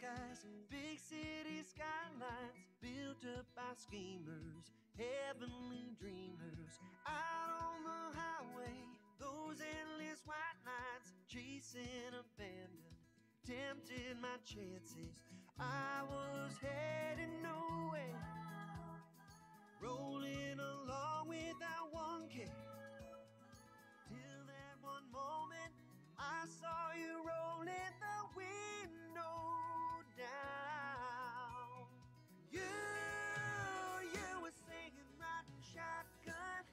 skies, big city skylines built up by schemers, heavenly dreamers. Out on the highway, those endless white nights, chasing abandon, tempted my chances. I was heading nowhere, rolling along without one care. Till that one moment, I saw you rolling the window down. You were singing, riding shotgun,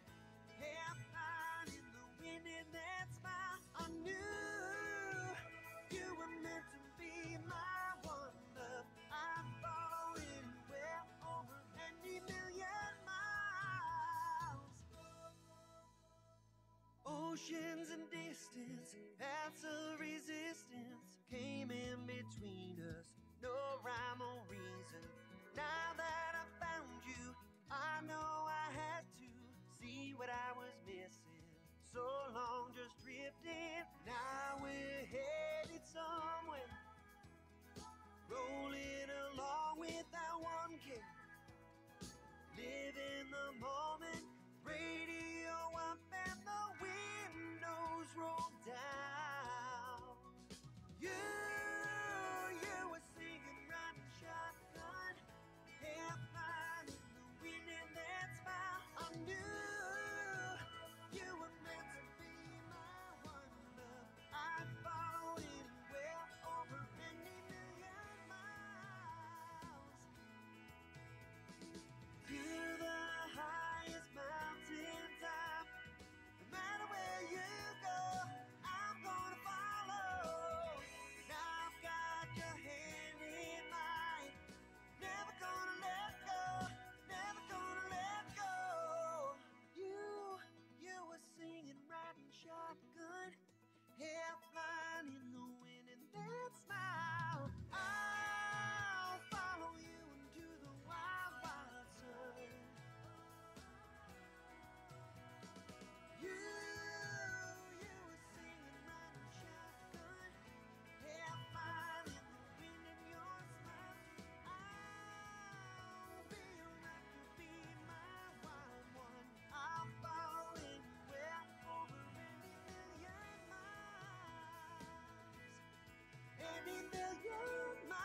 half line in the wind, and that smile. I knew you were meant to be my one love. I'd follow anywhere over any million miles. Oceans and distance, paths of resistance came in between us, no rhyme or reason. Now that I found you, I know I had to see what I was missing. So long just drifting, now we're headed somewhere, rolling along without one care. Live in the moment, radio up and the windows roll down. You were singing, riding shotgun, half line in the wind, and that smile. I knew you were meant to be my one love. I'd follow anywhere over any million miles. To the highest mountain top, no matter where you go, I'm gonna follow. Now I've got your hand in mine, never gonna let go, never gonna let go. You were singing, riding shotgun, half line in the wind, and that smile. I'll follow you into the wild, wild sun. You were singing, riding shotgun, half mile in the wind, and your smile. I'll be right to be my wild one. I'll follow anywhere over any million miles. Any million miles.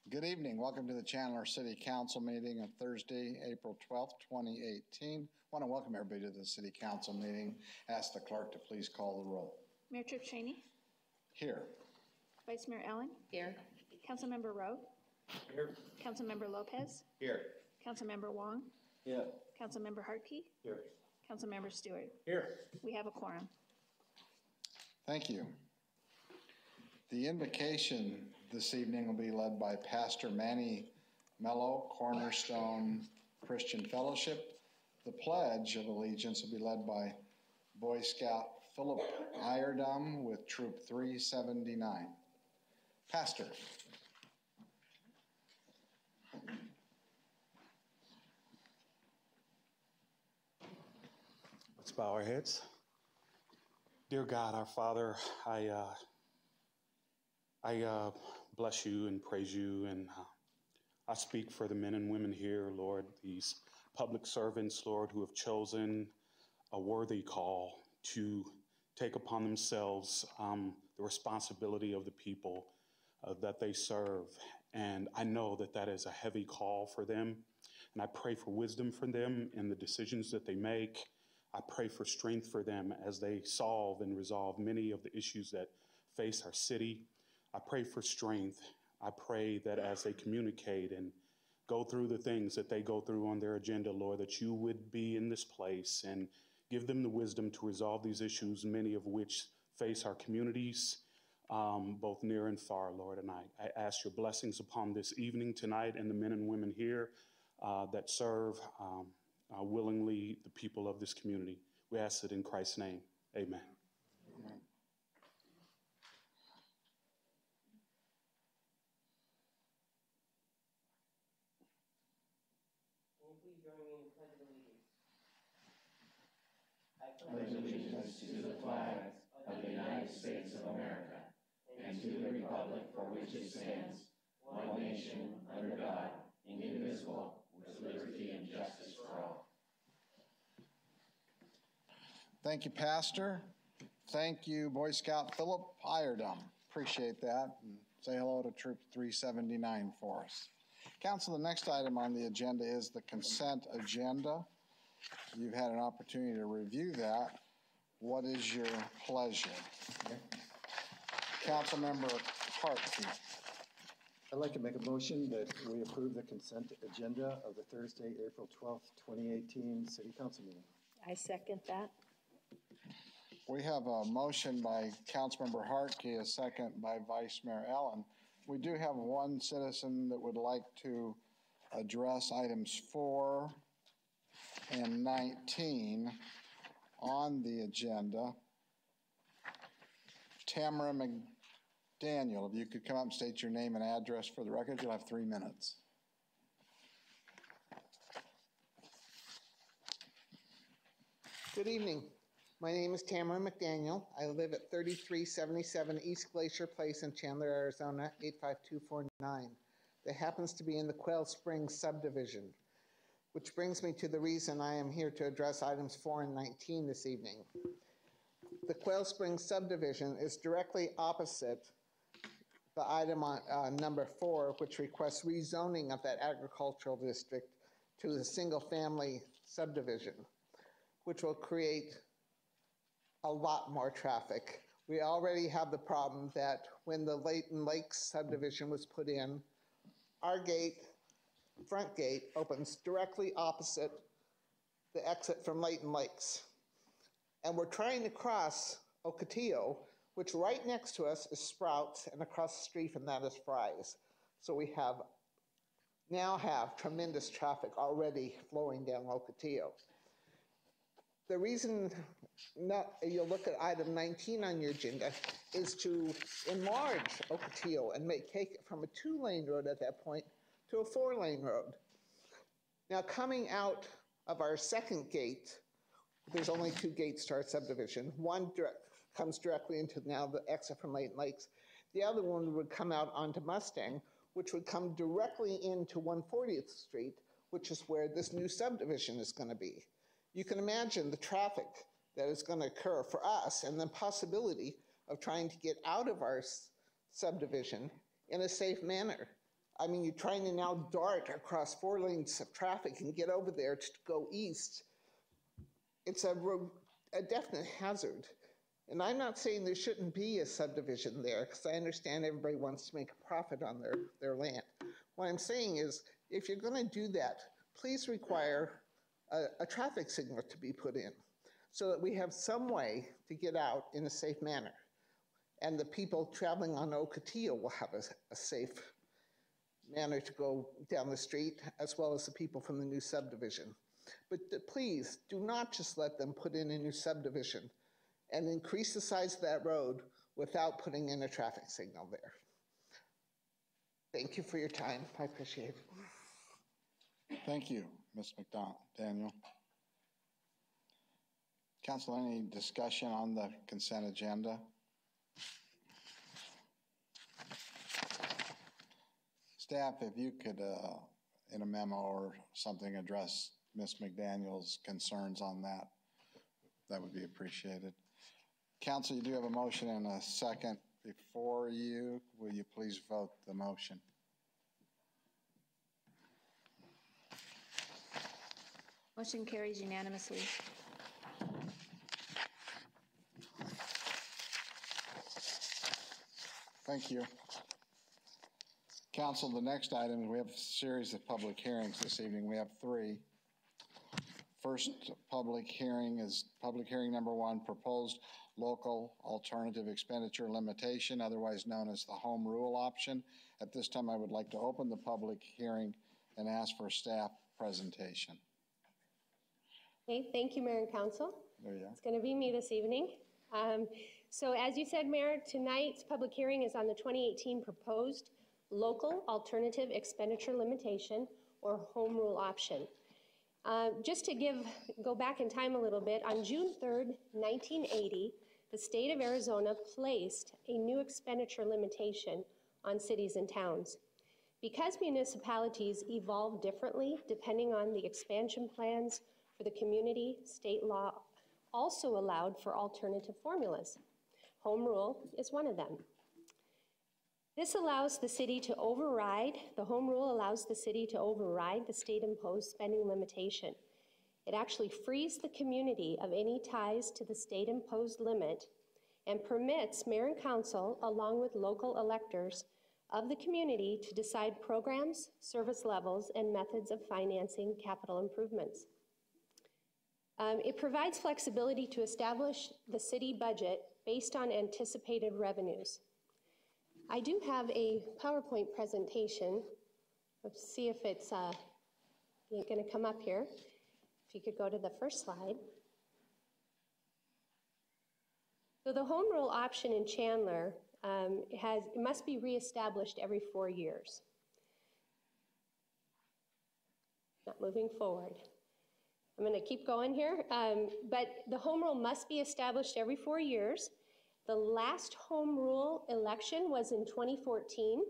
Good evening. Welcome to the Chandler City Council meeting of Thursday, April 12th, 2018. I want to welcome everybody to the City Council meeting. Ask the clerk to please call the roll. Mayor Tripp Cheney. Here. Vice Mayor Ellen. Here. Councilmember Rowe. Here. Councilmember Lopez. Here. Councilmember Wong. Here. Councilmember Hartke. Here. Councilmember Stewart. Here. We have a quorum. Thank you. The invocation this evening will be led by Pastor Manny Mello, Cornerstone Christian Fellowship. The Pledge of Allegiance will be led by Boy Scout Philip Iredom with Troop 379. Pastor. Let's bow our heads. Dear God, our Father, I bless you and praise you, and I speak for the men and women here, Lord, these public servants, Lord, who have chosen a worthy call to take upon themselves the responsibility of the people that they serve. And I know that that is a heavy call for them. And I pray for wisdom for them in the decisions that they make. I pray for strength for them as they solve and resolve many of the issues that face our city. I pray for strength. I pray that as they communicate and go through the things that they go through on their agenda, Lord, that you would be in this place and give them the wisdom to resolve these issues, many of which face our communities, both near and far, Lord. And I ask your blessings upon this evening tonight and the men and women here that serve willingly the people of this community. We ask it in Christ's name. Amen. Amen. Will you please join me in the Pledge of Allegiance? I pledge allegiance to the flag of the United States of America and to the republic for which it stands, one nation, under God, indivisible, with liberty and justice for all. Thank you, Pastor. Thank you, Boy Scout Philip Iredom. Appreciate that. And say hello to Troop 379 for us. Council, the next item on the agenda is the consent agenda. You've had an opportunity to review that. What is your pleasure? Councilmember Hartke. I'd like to make a motion that we approve the consent agenda of the Thursday, April 12th, 2018 City Council meeting. I second that. We have a motion by Councilmember Hartke, a second by Vice Mayor Allen. We do have one citizen that would like to address items 4 and 19 on the agenda. Tamara McDaniel, if you could come up and state your name and address for the record, you'll have 3 minutes. Good evening. My name is Tamara McDaniel. I live at 3377 East Glacier Place in Chandler, Arizona, 85249. That happens to be in the Quail Springs subdivision, which brings me to the reason I am here to address items 4 and 19 this evening. The Quail Springs subdivision is directly opposite the item on number 4, which requests rezoning of that agricultural district to the single-family subdivision, which will create a lot more traffic. We already have the problem that when the Layton Lakes subdivision was put in, our gate, front gate, opens directly opposite the exit from Layton Lakes. And we're trying to cross Ocotillo, which right next to us is Sprouts, and across the street from that is Fry's. So we now have tremendous traffic already flowing down Ocotillo. The reason you'll look at item 19 on your agenda is to enlarge Ocotillo and take it from a 2-lane road at that point to a 4-lane road. Now, coming out of our second gate, there's only 2 gates to our subdivision. One comes directly into now the exit from Layton Lakes. The other one would come out onto Mustang, which would come directly into 140th Street, which is where this new subdivision is going to be. You can imagine the traffic that is going to occur for us and the possibility of trying to get out of our subdivision in a safe manner. I mean, you're trying to now dart across 4 lanes of traffic and get over there to go east. It's a definite hazard. And I'm not saying there shouldn't be a subdivision there, because I understand everybody wants to make a profit on their land. What I'm saying is, if you're going to do that, please require a traffic signal to be put in so that we have some way to get out in a safe manner. And the people traveling on Ocotillo will have a safe manner to go down the street, as well as the people from the new subdivision. But please, do not just let them put in a new subdivision and increase the size of that road without putting in a traffic signal there. Thank you for your time. I appreciate it. Thank you, Ms. McDaniel. Council, any discussion on the consent agenda? Staff, if you could, in a memo or something, address Ms. McDaniel's concerns on that, that would be appreciated. Council, you do have a motion and a second before you. Will you please vote the motion? Motion carries unanimously. Thank you. Council, the next item, we have a series of public hearings this evening. We have 3. First public hearing is public hearing number 1, proposed local alternative expenditure limitation, otherwise known as the home rule option. At this time, I would like to open the public hearing and ask for a staff presentation. Okay, thank you, Mayor and Council. There you go. It's going to be me this evening. So as you said, Mayor, tonight's public hearing is on the 2018 proposed local alternative expenditure limitation or home rule option. Just to go back in time a little bit, on June 3rd, 1980, the state of Arizona placed a new expenditure limitation on cities and towns. Because municipalities evolve differently depending on the expansion plans for the community, state law also allowed for alternative formulas. Home rule is one of them. This allows the city to override, the home rule allows the city to override the state-imposed spending limitation. It actually frees the community of any ties to the state-imposed limit and permits mayor and council, along with local electors of the community, to decide programs, service levels, and methods of financing capital improvements. It provides flexibility to establish the city budget based on anticipated revenues. I do have a PowerPoint presentation. Let's see if it's going to come up here. If you could go to the first slide. So the home rule option in Chandler it must be reestablished every 4 years. Not moving forward. I'm going to keep going here, but the home rule must be established every 4 years. The last home rule election was in 2014.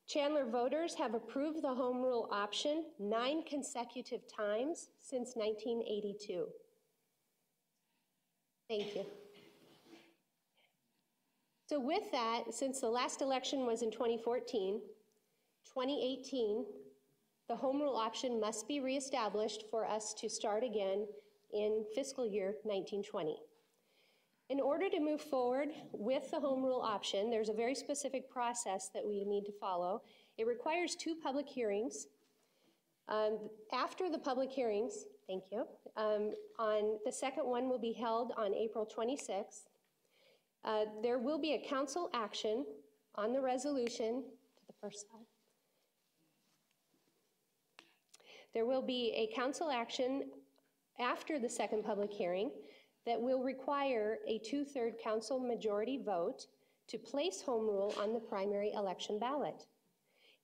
Chandler voters have approved the home rule option 9 consecutive times since 1982. Thank you. So with that, since the last election was in 2014, 2018, the home rule option must be reestablished for us to start again in fiscal year 1920. In order to move forward with the home rule option, there's a very specific process that we need to follow. It requires 2 public hearings. After the public hearings, thank you, on the second one will be held on April 26th. There will be a council action on the resolution, to the first slide. There will be a council action after the second public hearing that will require a 2/3 council majority vote to place home rule on the primary election ballot.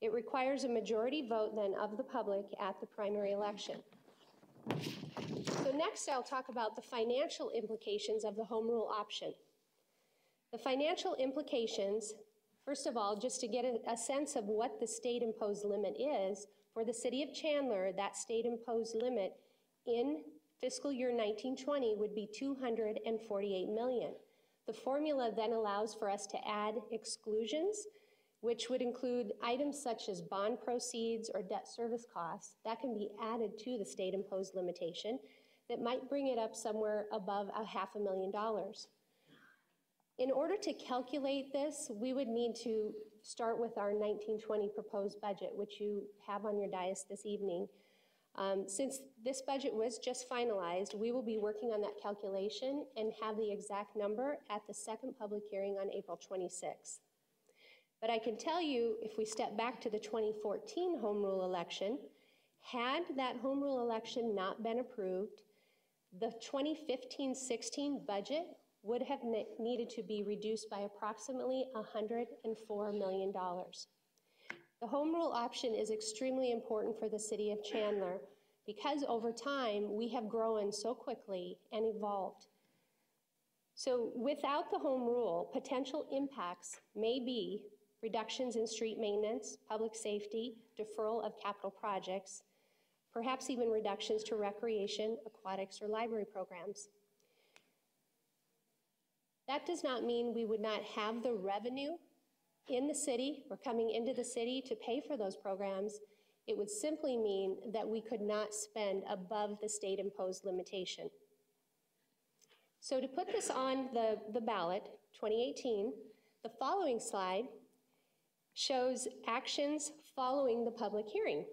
It requires a majority vote then of the public at the primary election. So next I'll talk about the financial implications of the home rule option. The financial implications, first of all, just to get a sense of what the state-imposed limit is, for the city of Chandler, that state-imposed limit in fiscal year 1920 would be $248 million. The formula then allows for us to add exclusions, which would include items such as bond proceeds or debt service costs. That can be added to the state-imposed limitation that might bring it up somewhere above $500,000. In order to calculate this, we would need to start with our 1920 proposed budget, which you have on your dais this evening. Since this budget was just finalized, we will be working on that calculation and have the exact number at the second public hearing on April 26th. But I can tell you, if we step back to the 2014 home rule election, had that home rule election not been approved, the 2015-16 budget would have needed to be reduced by approximately $104 million. The home rule option is extremely important for the city of Chandler because over time we have grown so quickly and evolved. So without the home rule, potential impacts may be reductions in street maintenance, public safety, deferral of capital projects, perhaps even reductions to recreation, aquatics, or library programs. That does not mean we would not have the revenue in the city or coming into the city to pay for those programs. It would simply mean that we could not spend above the state-imposed limitation. So to put this on the ballot, 2018, the following slide shows actions following the public hearing.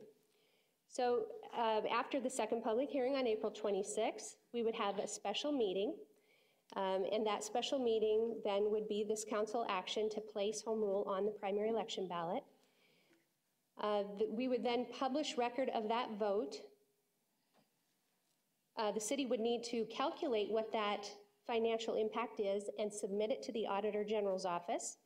So after the second public hearing on April 26th, we would have a special meeting. And that special meeting then would be this council action to place home rule on the primary election ballot. We would then publish record of that vote. The city would need to calculate what that financial impact is and submit it to the Auditor General's office.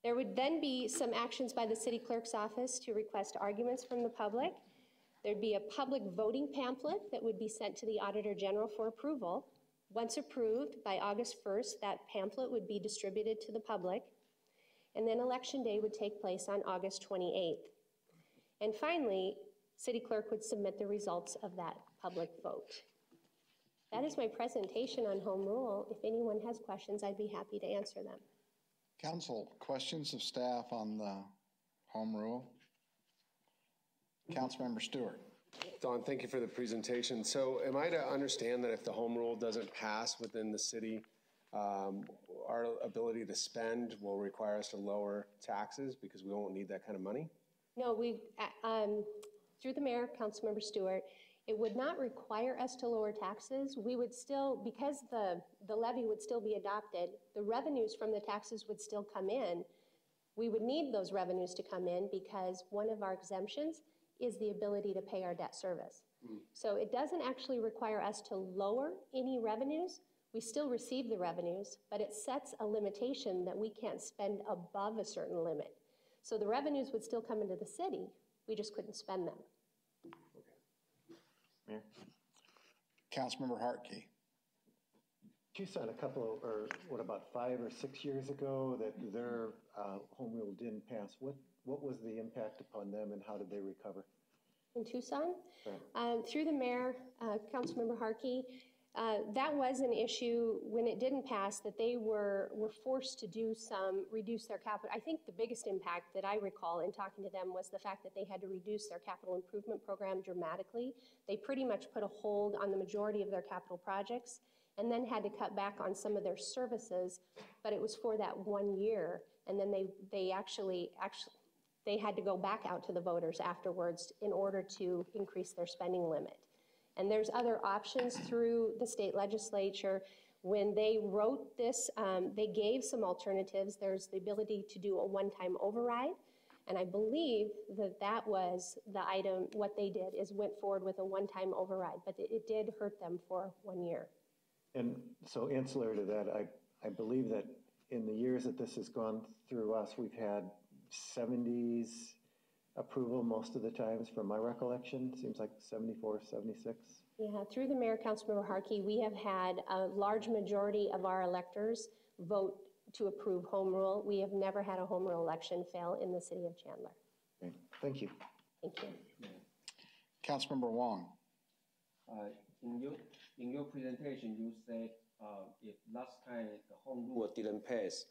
There would then be some actions by the city clerk's office to request arguments from the public. There'd be a public voting pamphlet that would be sent to the Auditor General for approval. Once approved, by August 1st, that pamphlet would be distributed to the public. And then Election Day would take place on August 28th. And finally, city clerk would submit the results of that public vote. That is my presentation on home rule. If anyone has questions, I'd be happy to answer them. Council, questions of staff on the home rule? Councilmember Stewart. Don, thank you for the presentation. So am I to understand that if the home rule doesn't pass within the city, our ability to spend will require us to lower taxes because we won't need that kind of money? No, through the mayor, Councilmember Stewart, it would not require us to lower taxes. We would still, because the levy would still be adopted, the revenues from the taxes would still come in. We would need those revenues to come in because one of our exemptions is the ability to pay our debt service. So it doesn't actually require us to lower any revenues. We still receive the revenues, but it sets a limitation that we can't spend above a certain limit. So the revenues would still come into the city, we just couldn't spend them. Mayor? Councilmember Hartke. Tucson, a couple, or what, about 5 or 6 years ago, that their home rule didn't pass. What was the impact upon them and how did they recover? In Tucson? Right. Through the mayor, Councilmember Hartke, that was an issue when it didn't pass, that they were forced to reduce their capital. I think the biggest impact that I recall in talking to them was the fact that they had to reduce their capital improvement program dramatically. They pretty much put a hold on the majority of their capital projects and then had to cut back on some of their services, but it was for that 1 year. And then they actually they had to go back out to the voters afterwards in order to increase their spending limit. And there's other options through the state legislature. When they wrote this, they gave some alternatives. There's the ability to do a one-time override. And I believe that was the item, what they did is went forward with a one-time override, but it did hurt them for 1 year. And so ancillary to that, I believe that in the years that this has gone through us, we've had 70s approval most of the times from my recollection. Seems like 74, 76. Yeah, through the mayor, Councilmember Hartke, we have had a large majority of our electors vote to approve home rule. We have never had a home rule election fail in the city of Chandler. Okay. Thank you. Thank you. Councilmember Wong. In your presentation, you said if last time the home rule didn't pass,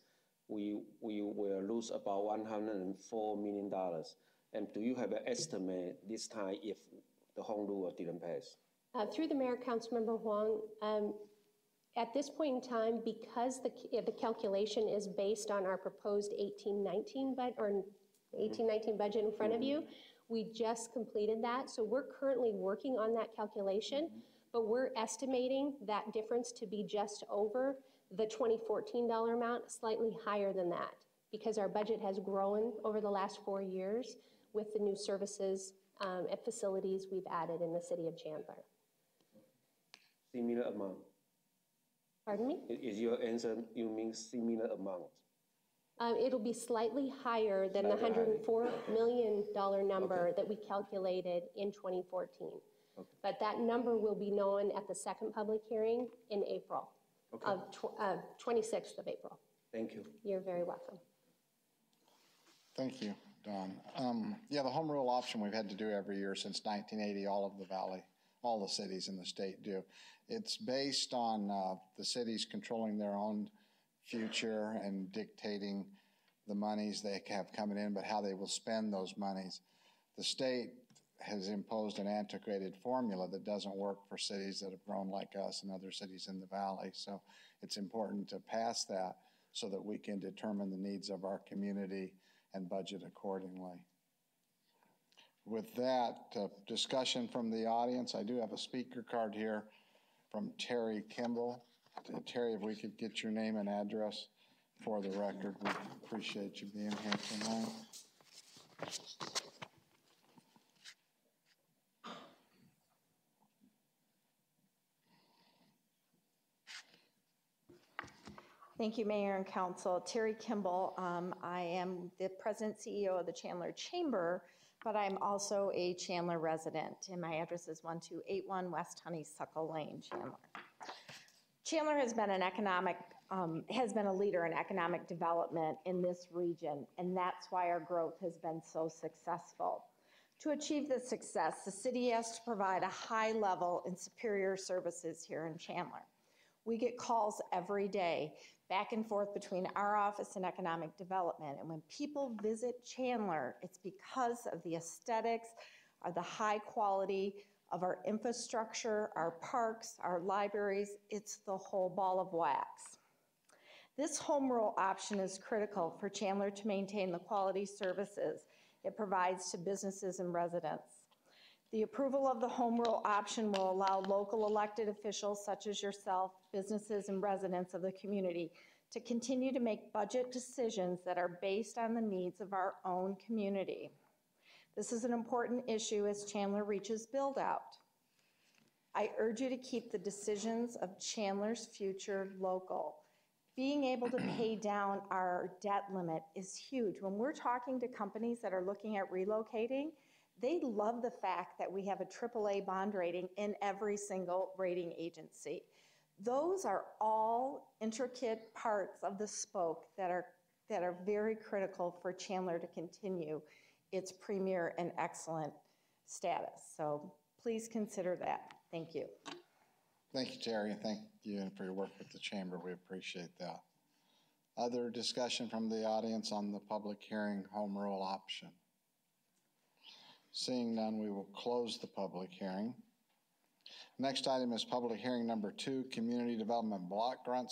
we will lose about $104 million. And do you have an estimate this time if the home rule didn't pass? Through the mayor, Councilmember Huang, at this point in time, because the calculation is based on our proposed 18-19 budget in front of you, we just completed that. So we're currently working on that calculation, but we're estimating that difference to be just over the 2014 amount, slightly higher than that, because our budget has grown over the last 4 years with the new services and facilities we've added in the city of Chandler. Similar amount. Pardon me? Is your answer, you mean similar amount? It'll be slightly higher than the $104 million number that we calculated in 2014. Okay. But that number will be known at the second public hearing in April, of 26th of April. Thank you. You're very welcome. Thank you, Don. Yeah, the home rule option we've had to do every year since 1980, all of the valley, all the cities in the state do. It's based on the cities controlling their own future and dictating the monies they have coming in, but how they will spend those monies. The state has imposed an antiquated formula that doesn't work for cities that have grown like us and other cities in the valley. So it's important to pass that so that we can determine the needs of our community and budget accordingly. With that, discussion from the audience, I do have a speaker card here from Terry Kimball. Terry, if we could get your name and address for the record, we appreciate you being here tonight. Thank you, Mayor and Council. Terry Kimball. I am the President CEO of the Chandler Chamber, but I'm also a Chandler resident, and my address is 1281 West Honeysuckle Lane, Chandler. Chandler has been a leader in economic development in this region, and that's why our growth has been so successful. To achieve this success, the city has to provide a high level and superior services here in Chandler. We get calls every day back and forth between our office and economic development. And when people visit Chandler, it's because of the aesthetics, of the high quality of our infrastructure, our parks, our libraries. It's the whole ball of wax. This home rule option is critical for Chandler to maintain the quality services it provides to businesses and residents. The approval of the home rule option will allow local elected officials such as yourself, businesses and residents of the community to continue to make budget decisions that are based on the needs of our own community. This is an important issue as Chandler reaches build out. I urge you to keep the decisions of Chandler's future local. Being able to pay down our debt limit is huge. When we're talking to companies that are looking at relocating, they love the fact that we have a AAA bond rating in every single rating agency. Those are all intricate parts of the spoke that are very critical for Chandler to continue its premier and excellent status. So please consider that. Thank you. Thank you, Terry. Thank you for your work with the Chamber. We appreciate that. Other discussion from the audience on the public hearing home rule option? Seeing none, we will close the public hearing. Next item is public hearing number 2, Community Development Block Grant,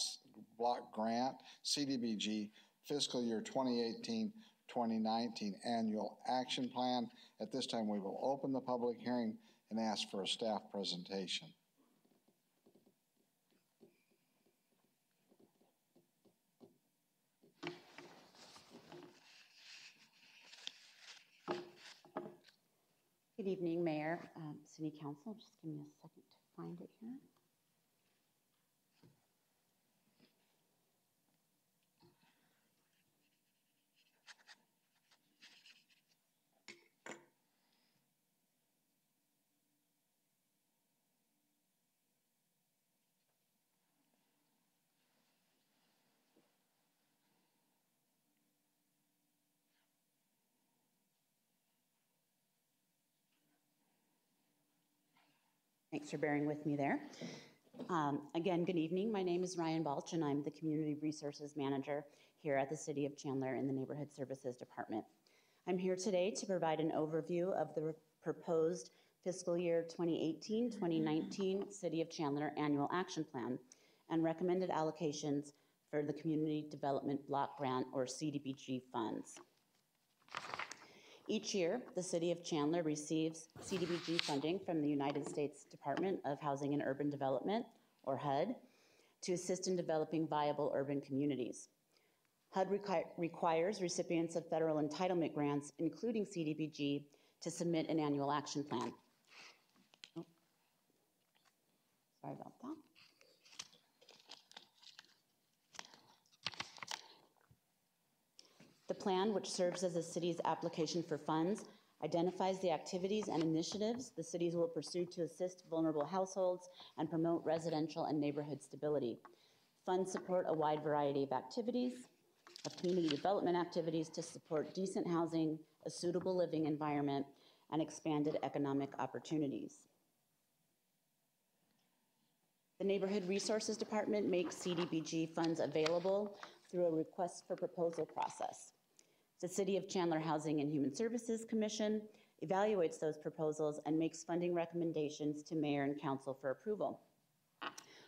Cdbg, fiscal year 2018-2019 annual action plan. At this time, we will open the public hearing and ask for a staff presentation. Good evening, Mayor, City Council. Just give me a second to find it here. Thanks for bearing with me there. Again, good evening. My name is Ryan Balch, and I'm the Community Resources Manager here at the City of Chandler in the Neighborhood Services Department. I'm here today to provide an overview of the proposed fiscal year 2018-2019 City of Chandler Annual Action Plan and recommended allocations for the Community Development Block Grant, or CDBG funds. Each year, the City of Chandler receives CDBG funding from the United States Department of Housing and Urban Development, or HUD, to assist in developing viable urban communities. HUD requires recipients of federal entitlement grants, including CDBG, to submit an annual action plan. Oh. Sorry about that. The plan, which serves as the city's application for funds, identifies the activities and initiatives the cities will pursue to assist vulnerable households and promote residential and neighborhood stability. Funds support a wide variety of activities, of community development activities to support decent housing, a suitable living environment, and expanded economic opportunities. The Neighborhood Resources Department makes Cdbg funds available through a request for proposal process. The City of Chandler Housing and Human Services Commission evaluates those proposals and makes funding recommendations to Mayor and Council for approval.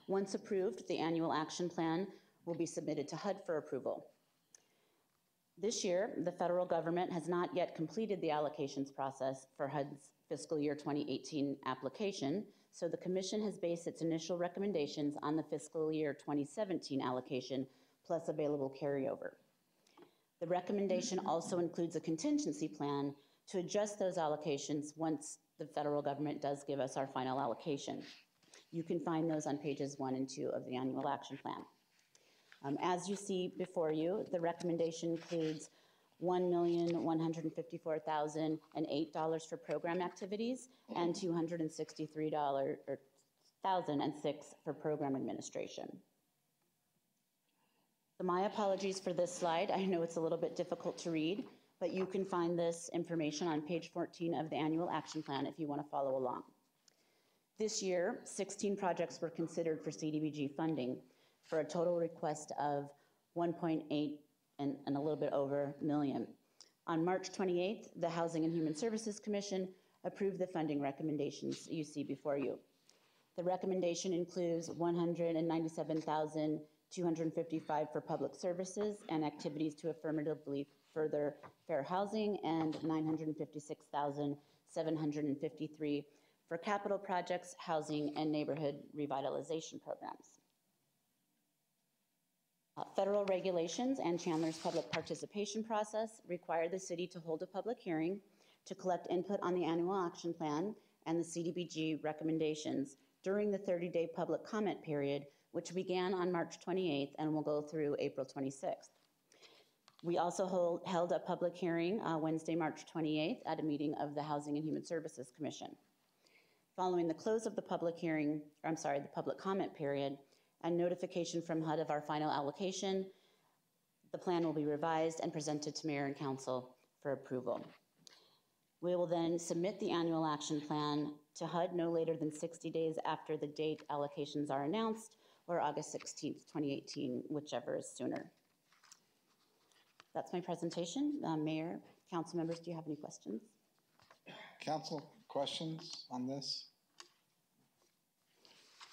Once approved, the annual action plan will be submitted to HUD for approval. This year, the federal government has not yet completed the allocations process for HUD's fiscal year 2018 application, so the Commission has based its initial recommendations on the fiscal year 2017 allocation plus available carryover. The recommendation also includes a contingency plan to adjust those allocations once the federal government does give us our final allocation. You can find those on pages 1 and 2 of the annual action plan. As you see before you, the recommendation includes $1,154,008 for program activities and $263,006 for program administration. So my apologies for this slide. I know it's a little bit difficult to read, but you can find this information on page 14 of the annual action plan if you want to follow along. This year, 16 projects were considered for Cdbg funding for a total request of 1.8 and a little bit over million. On March 28th, the Housing and Human Services Commission approved the funding recommendations you see before you. The recommendation includes $197,255 for public services and activities to affirmatively further fair housing, and $956,753 for capital projects, housing, and neighborhood revitalization programs. Federal regulations and Chandler's public participation process require the city to hold a public hearing to collect input on the annual action plan and the Cdbg recommendations during the 30-day public comment period, which began on March 28th and will go through April 26th. We also held a public hearing Wednesday, March 28th at a meeting of the Housing and Human Services Commission. Following the close of the public hearing, the public comment period, and notification from HUD of our final allocation, the plan will be revised and presented to Mayor and Council for approval. We will then submit the annual action plan to HUD no later than 60 days after the date allocations are announced, or August 16th, 2018, whichever is sooner. That's my presentation. Mayor, council members, do you have any questions? Council, questions on this?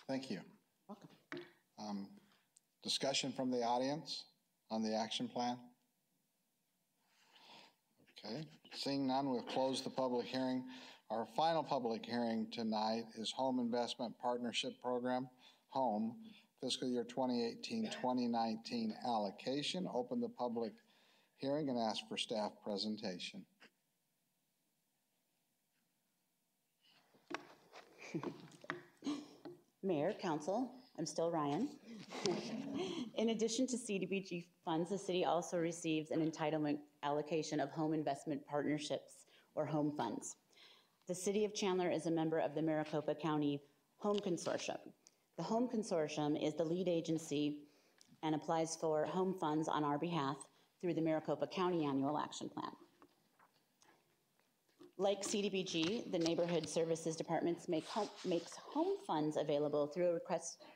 Thank you. Welcome. Discussion from the audience on the action plan? Okay, seeing none, we've closed the public hearing. Our final public hearing tonight is Home Investment Partnership Program, HOME, fiscal year 2018-2019 allocation. Open the public hearing and ask for staff presentation. Mayor, council, I'm still Ryan. In addition to Cdbg funds, the city also receives an entitlement allocation of home investment partnerships, or home funds. The City of Chandler is a member of the Maricopa County Home Consortium. The Home Consortium is the lead agency and applies for home funds on our behalf through the Maricopa County Annual Action Plan. Like Cdbg, the Neighborhood Services Department makes home funds available through a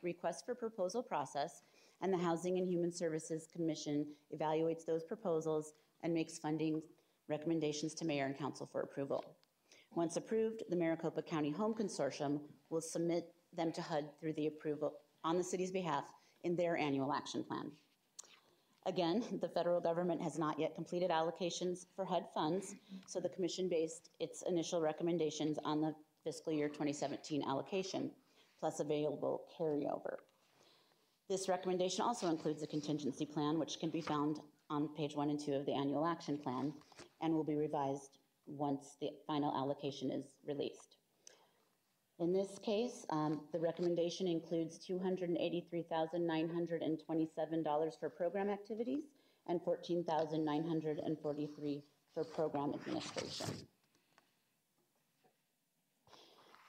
request for proposal process, and the Housing and Human Services Commission evaluates those proposals and makes funding recommendations to Mayor and Council for approval. Once approved, the Maricopa County Home Consortium will submit them to HUD through the approval on the city's behalf in their annual action plan. Again, the federal government has not yet completed allocations for HUD funds, so the Commission based its initial recommendations on the fiscal year 2017 allocation, plus available carryover. This recommendation also includes a contingency plan, which can be found on page 1 and 2 of the annual action plan, and will be revised once the final allocation is released. In this case, the recommendation includes $283,927 for program activities and $14,943 for program administration.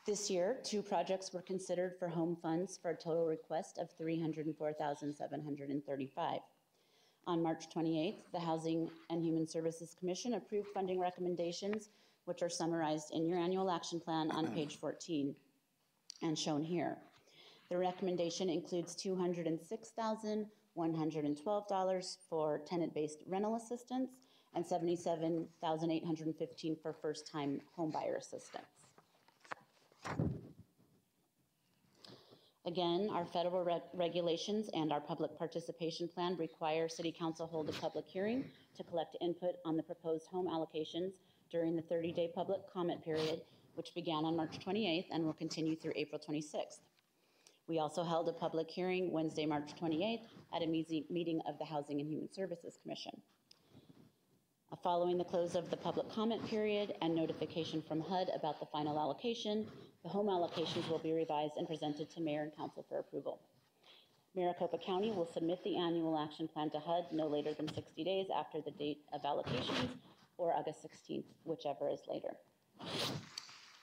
This year, 2 projects were considered for home funds for a total request of $304,735. On March 28th, the Housing and Human Services Commission approved funding recommendations, which are summarized in your annual action plan on page 14 and shown here. The recommendation includes $206,112 for tenant-based rental assistance and $77,815 for first-time homebuyer assistance. Again, our federal regulations and our public participation plan require City Council hold a public hearing to collect input on the proposed home allocations during the 30-day public comment period, which began on March 28th and will continue through April 26th. We also held a public hearing Wednesday, March 28th at a meeting of the Housing and Human Services Commission. Following the close of the public comment period and notification from HUD about the final allocation, the home allocations will be revised and presented to Mayor and Council for approval. Maricopa County will submit the annual action plan to HUD no later than 60 days after the date of allocations, or August 16th, whichever is later.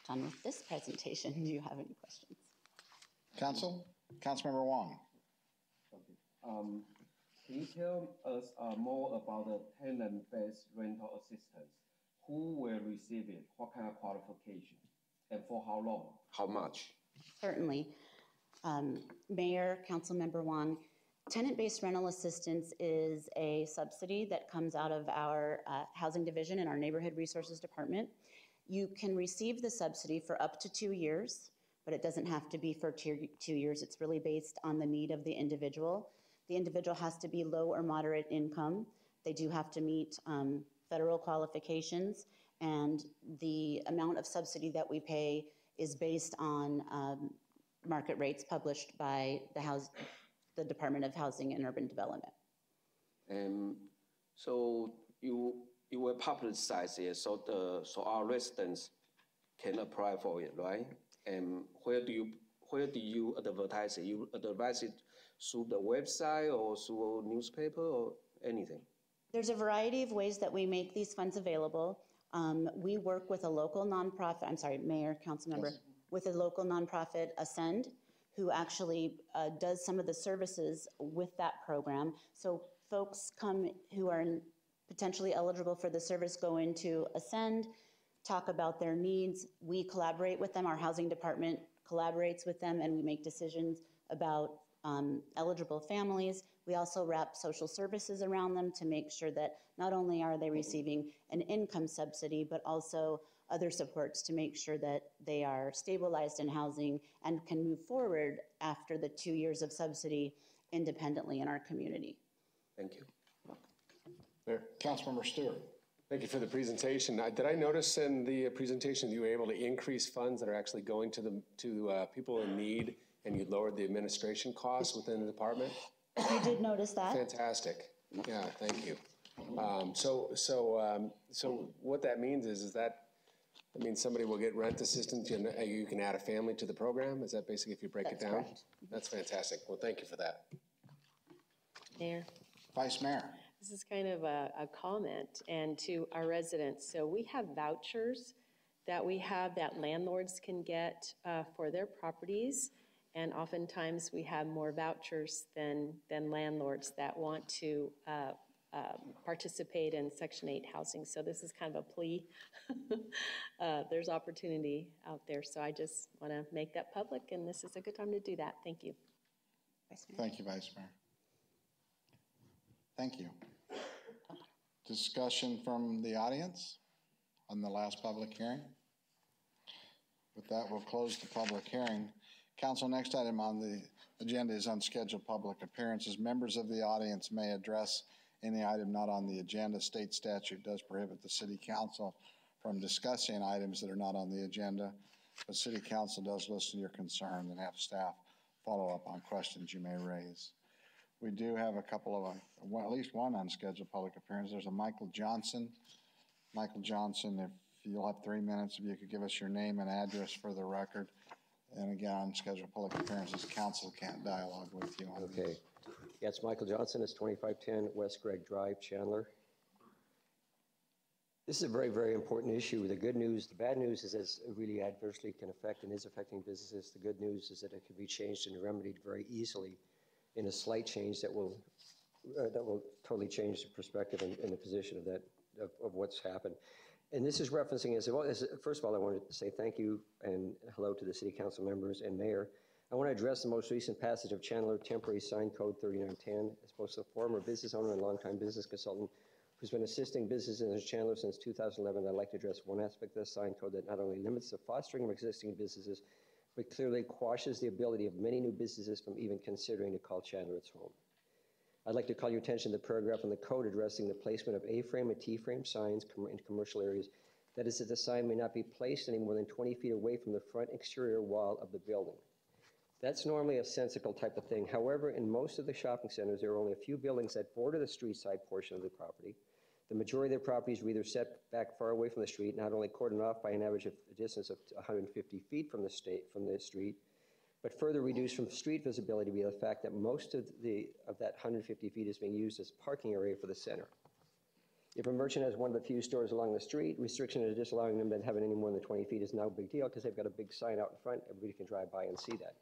Done with this presentation. Do you have any questions? Councilmember Wong. Can you tell us more about the tenant-based rental assistance? Who will receive it? What kind of qualification? And for how long? How much? Certainly. Mayor, Councilmember Wong, tenant-based rental assistance is a subsidy that comes out of our housing division in our neighborhood resources department. You can receive the subsidy for up to 2 years, but it doesn't have to be for 2 years. It's really based on the need of the individual. The individual has to be low or moderate income. They do have to meet federal qualifications, and the amount of subsidy that we pay is based on market rates published by the Department of Housing and Urban Development. So you will publicize it so our residents can apply for it, right? And where do you advertise it? You advertise it through the website or through a newspaper or anything? There's a variety of ways that we make these funds available. We work with a local nonprofit, I'm sorry, Mayor, Councilmember, yes, with a local nonprofit, Ascend, who actually does some of the services with that program. So folks come who are potentially eligible for the service, go into Ascend, talk about their needs. We collaborate with them. Our housing department collaborates with them, and we make decisions about eligible families. We also wrap social services around them to make sure that not only are they receiving an income subsidy, but also other supports to make sure that they are stabilized in housing and can move forward after the 2 years of subsidy independently in our community. Thank you. There, Councilmember Stewart. Thank you for the presentation. Did I notice in the presentation you were able to increase funds that are actually going to people in need, and you lowered the administration costs within the department? I did notice that. Fantastic. Yeah, thank you. So what that means is that means somebody will get rent assistance, and you can add a family to the program? Is that basically if you break it down? Correct. That's fantastic. Well, thank you for that. Mayor. Vice Mayor. This is kind of a comment and to our residents. So we have vouchers that we have that landlords can get for their properties. And oftentimes we have more vouchers than landlords that want to participate in Section 8 housing. So this is kind of a plea. There's opportunity out there. So I just want to make that public, and this is a good time to do that. Thank you. Thank you, Vice Mayor. Thank you. Discussion from the audience on the last public hearing? With that, we'll close the public hearing. Council, next item on the agenda is unscheduled public appearances. Members of the audience may address any item not on the agenda. State statute does prohibit the City Council from discussing items that are not on the agenda, but City Council does listen to your concerns and have staff follow up on questions you may raise. We do have a couple of, at least one unscheduled public appearance. There's a Michael Johnson. Michael Johnson, if you'll have 3 minutes, if you could give us your name and address for the record. And again, unscheduled public appearances, council can't dialogue with you on okay. These. Yeah, it's Michael Johnson. It's 2510 West Gregg Drive, Chandler. This is a very, very important issue. The good news, the bad news is that it really adversely can affect and is affecting businesses. The good news is that it can be changed and remedied very easily in a slight change that will that will totally change the perspective and the position of that, of what's happened. And this is referencing, first of all, I wanted to say thank you and hello to the city council members and mayor. I want to address the most recent passage of Chandler Temporary Sign Code 3910. As both a former business owner and longtime business consultant who's been assisting businesses in Chandler since 2011, I'd like to address one aspect of the sign code that not only limits the fostering of existing businesses, but clearly quashes the ability of many new businesses from even considering to call Chandler its home. I'd like to call your attention to the paragraph in the code addressing the placement of A-frame and T-frame signs in commercial areas. That is, that the sign may not be placed any more than 20 feet away from the front exterior wall of the building. That's normally a sensical type of thing. However, in most of the shopping centers, there are only a few buildings that border the street side portion of the property. The majority of their properties are either set back far away from the street, not only cordoned off by an average of a distance of 150 feet from the street, but further reduced from street visibility via the fact that most of that 150 feet is being used as parking area for the center. If a merchant has one of the few stores along the street, restriction is just allowing them to have any more than 20 feet is now a big deal because they've got a big sign out in front. Everybody can drive by and see that.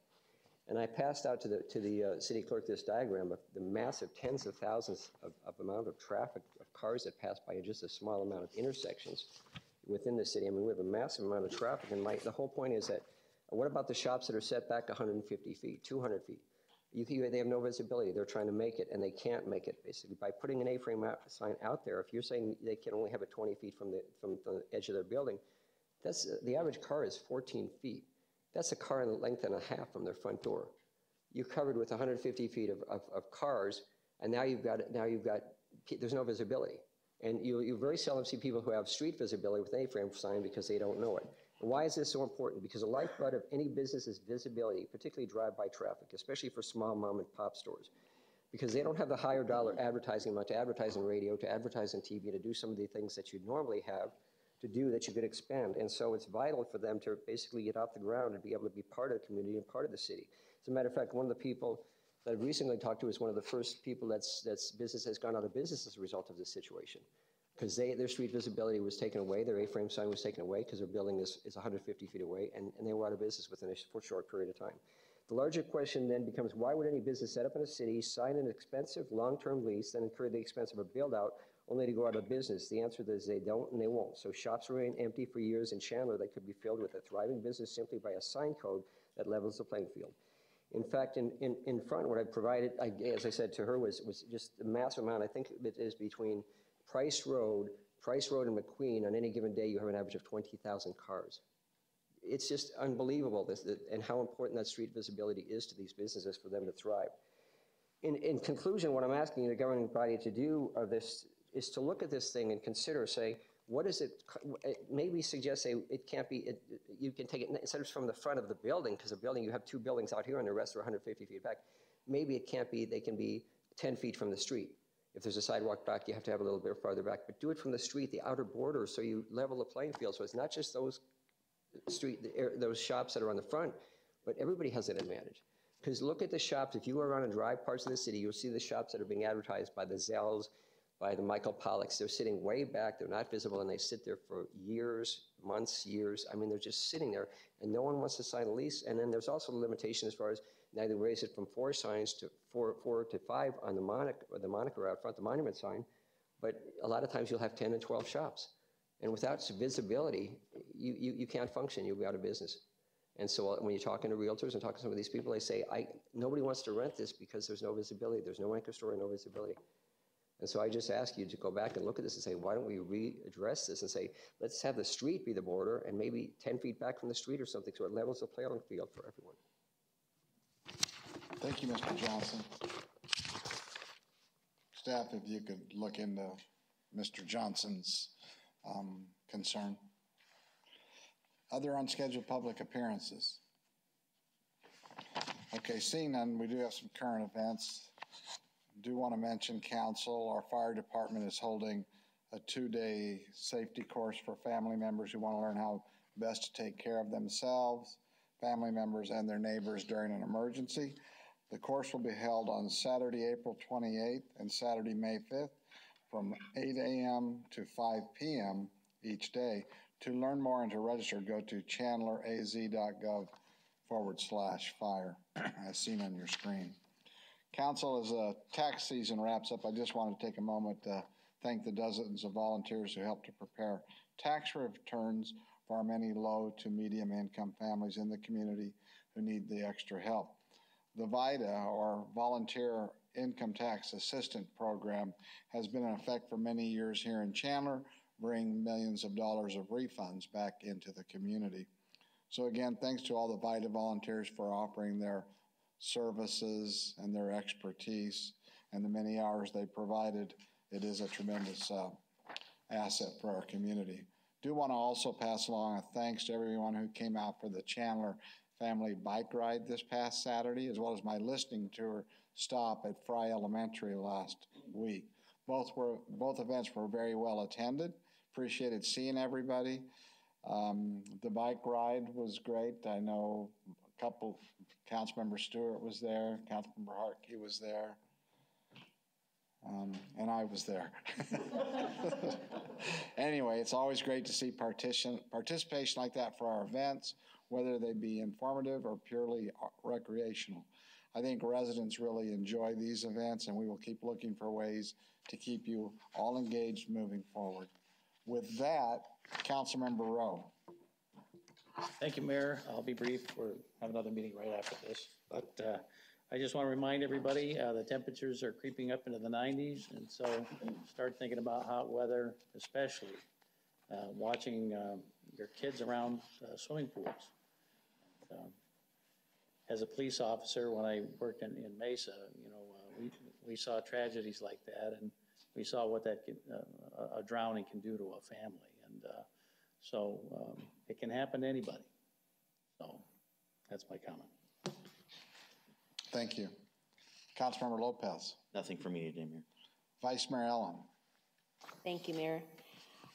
And I passed out to the city clerk this diagram of the massive tens of thousands of amount of traffic of cars that pass by in just a small amount of intersections within the city. I mean, we have a massive amount of traffic, and the whole point is that what about the shops that are set back 150 feet, 200 feet? They have no visibility. They're trying to make it, and they can't make it, basically. By putting an A-frame sign out there, if you're saying they can only have it 20 feet from the edge of their building, the average car is 14 feet. That's a car in length and a half from their front door. You're covered with 150 feet of cars, and now there's no visibility. And you very seldom see people who have street visibility with an A-frame sign because they don't know it. And why is this so important? Because the lifeblood of any business is visibility, particularly drive-by traffic, especially for small mom and pop stores. Because they don't have the higher dollar advertising amount to advertise on radio, to advertise on TV, to do some of the things that you'd normally have to do that you could expand. And so it's vital for them to basically get off the ground and be able to be part of the community and part of the city. As a matter of fact, one of the people that I've recently talked to is one of the first people that's business has gone out of business as a result of this situation. Because their street visibility was taken away, their A-frame sign was taken away because their building is 150 feet away, and they were out of business within a short period of time. The larger question then becomes, why would any business set up in a city, sign an expensive long-term lease, then incur the expense of a build-out, only to go out of business? The answer is they don't and they won't. So shops remain empty for years in Chandler that could be filled with a thriving business simply by a sign code that levels the playing field. In fact, in front, what I provided, as I said to her, was just a massive amount. I think it is between Price Road and McQueen, on any given day, you have an average of 20,000 cars. It's just unbelievable, and how important that street visibility is to these businesses for them to thrive. In conclusion, what I'm asking the governing body to do is to look at this thing and consider, say, what is it, maybe suggest, say, it can't be, you can take it, instead of from the front of the building, because the building, you have two buildings out here and the rest are 150 feet back. Maybe it can't be, they can be 10 feet from the street. If there's a sidewalk back, you have to have a little bit farther back, but do it from the street, the outer border, so you level the playing field. So it's not just those shops that are on the front, but everybody has that advantage. Because look at the shops. If you go around and drive parts of the city, you'll see the shops that are being advertised by the Zells, by the Michael Pollocks. They're sitting way back. They're not visible, and they sit there for years, months, years. I mean, they're just sitting there, and no one wants to sign a lease. And then there's also a limitation as far as now they raise it from 4 signs to 4 to 5 on the moniker out front, the monument sign. But a lot of times you'll have 10 and 12 shops. And without visibility, you can't function. You'll be out of business. And so when you're talking to realtors and talking to some of these people, they say, nobody wants to rent this because there's no visibility. There's no anchor store and no visibility. And so I just ask you to go back and look at this and say, why don't we readdress this and say, let's have the street be the border and maybe 10 feet back from the street or something so it levels the playing field for everyone. Thank you, Mr. Johnson. Staff, if you could look into Mr. Johnson's concern. Other unscheduled public appearances. Okay, seeing none, we do have some current events. Do want to mention council, our fire department is holding a 2-day safety course for family members who want to learn how best to take care of themselves, family members, and their neighbors during an emergency. The course will be held on Saturday, April 28th and Saturday, May 5th from 8 a.m. to 5 p.m. each day. To learn more and to register, go to chandleraz.gov/fire, as seen on your screen. Council, as tax season wraps up, I just want to take a moment to thank the dozens of volunteers who helped to prepare tax returns for our many low to medium income families in the community who need the extra help. The VITA, or Volunteer Income Tax Assistant Program, has been in effect for many years here in Chandler, bringing millions of dollars of refunds back into the community. So again, thanks to all the VITA volunteers for offering their services and their expertise and the many hours they provided. It is a tremendous asset for our community. Do want to also pass along a thanks to everyone who came out for the Chandler family bike ride this past Saturday, as well as my listening tour stop at Fry Elementary last week. Both events were very well attended. Appreciated seeing everybody. The bike ride was great. I know a couple, Councilmember Stewart was there, Councilmember Hartke was there, and I was there. Anyway, it's always great to see participation like that for our events, whether they be informative or purely recreational. I think residents really enjoy these events, and we will keep looking for ways to keep you all engaged moving forward. With that, Councilmember Rowe. Thank you, Mayor. I'll be brief. We'll have another meeting right after this. But I just want to remind everybody the temperatures are creeping up into the 90s, and so start thinking about hot weather, especially watching your kids around swimming pools. As a police officer, when I worked in Mesa, you know, we saw tragedies like that, and we saw what that a drowning can do to a family, and so it can happen to anybody. So that's my comment. Thank you. Councilmember Lopez. Nothing for me today, Mayor. Vice Mayor Ellen. Thank you, Mayor.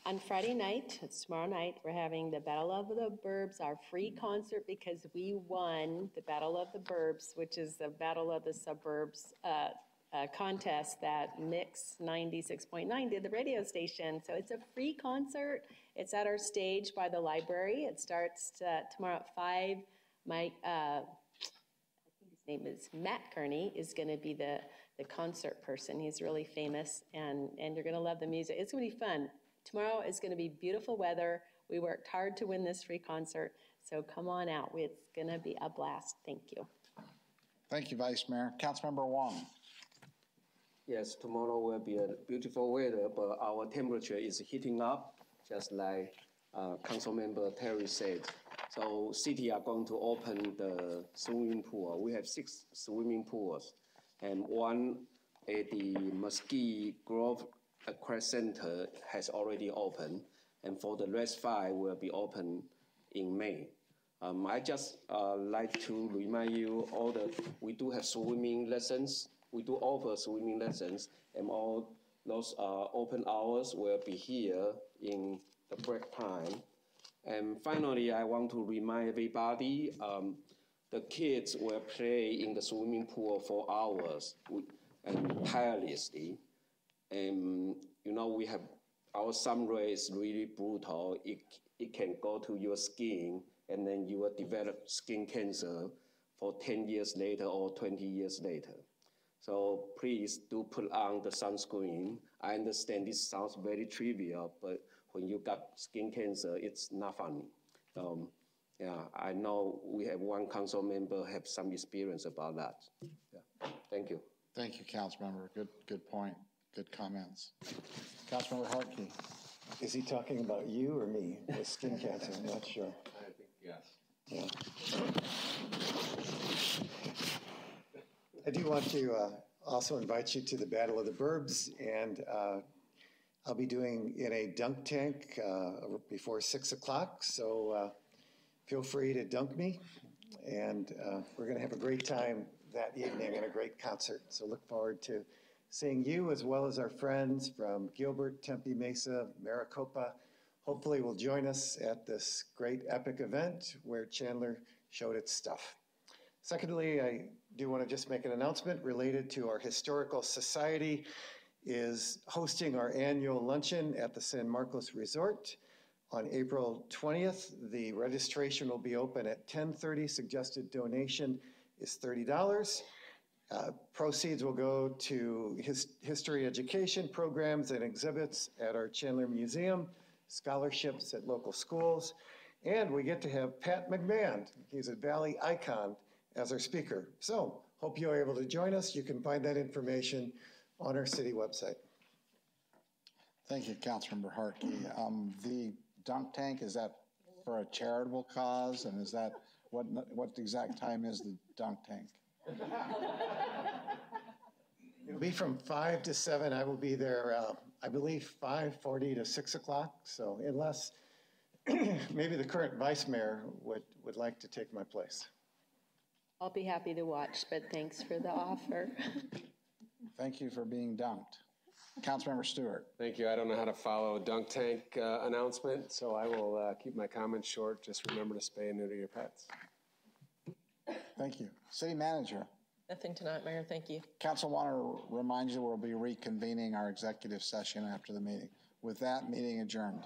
On Friday night, it's tomorrow night, we're having the Battle of the Burbs, our free concert, because we won the Battle of the Burbs, which is the Battle of the Suburbs contest that Mix 96.9 did, the radio station. So it's a free concert. It's at our stage by the library. It starts tomorrow at 5. Mike, I think his name is Matt Kearney, is going to be the concert person. He's really famous, and you're going to love the music. It's going to be fun. Tomorrow is going to be beautiful weather. We worked hard to win this free concert, so come on out. It's going to be a blast. Thank you. Thank you, Vice Mayor. Councilmember Wong. Yes, tomorrow will be a beautiful weather, but our temperature is heating up, just like Councilmember Terry said. So city are going to open the swimming pool. We have 6 swimming pools, and one at the Mesquite Grove Aquatic Center has already opened, and for the rest 5 will be open in May. I just like to remind you all that we do have swimming lessons. We do offer swimming lessons, and all those open hours will be here in the break time. And finally, I want to remind everybody, the kids will play in the swimming pool for hours and tirelessly. And you know, we have our sun ray is really brutal. It can go to your skin, and then you will develop skin cancer for 10 years later or 20 years later. So please do put on the sunscreen. I understand this sounds very trivial, but when you got skin cancer, it's not funny. Yeah, I know we have one council member have some experience about that. Yeah. Thank you. Thank you, Councilmember. Good point. Good comments. Councilmember Hartke. Is he talking about you or me with skin cancer? I'm not sure. I think yes. Yeah. I do want to also invite you to the Battle of the Burbs, and I'll be doing in a dunk tank before 6 o'clock, so feel free to dunk me, and we're going to have a great time that evening and a great concert, so look forward to seeing you as well as our friends from Gilbert, Tempe Mesa, Maricopa. Hopefully will join us at this great epic event where Chandler showed its stuff. Secondly, I do want to just make an announcement related to our Historical Society is hosting our annual luncheon at the San Marcos Resort on April 20th. The registration will be open at 10:30. Suggested donation is $30. Proceeds will go to history education programs and exhibits at our Chandler Museum, scholarships at local schools, and we get to have Pat McMahon, he's a Valley icon, as our speaker. So hope you are able to join us. You can find that information on our city website. Thank you, Councilmember Hartke. The dunk tank, is that for a charitable cause? And is that, what exact time is the dunk tank? It'll be from 5 to 7. I will be there, I believe, 5:40 to 6 o'clock. So unless maybe the current vice mayor would like to take my place. I'll be happy to watch, but thanks for the offer. Thank you for being dunked. Councilmember Stewart. Thank you. I don't know how to follow a dunk tank announcement, so I will keep my comments short. Just remember to spay and neuter your pets. Thank you. City Manager. Nothing tonight, Mayor. Thank you. Council want to remind you we'll be reconvening our executive session after the meeting. With that, meeting adjourned.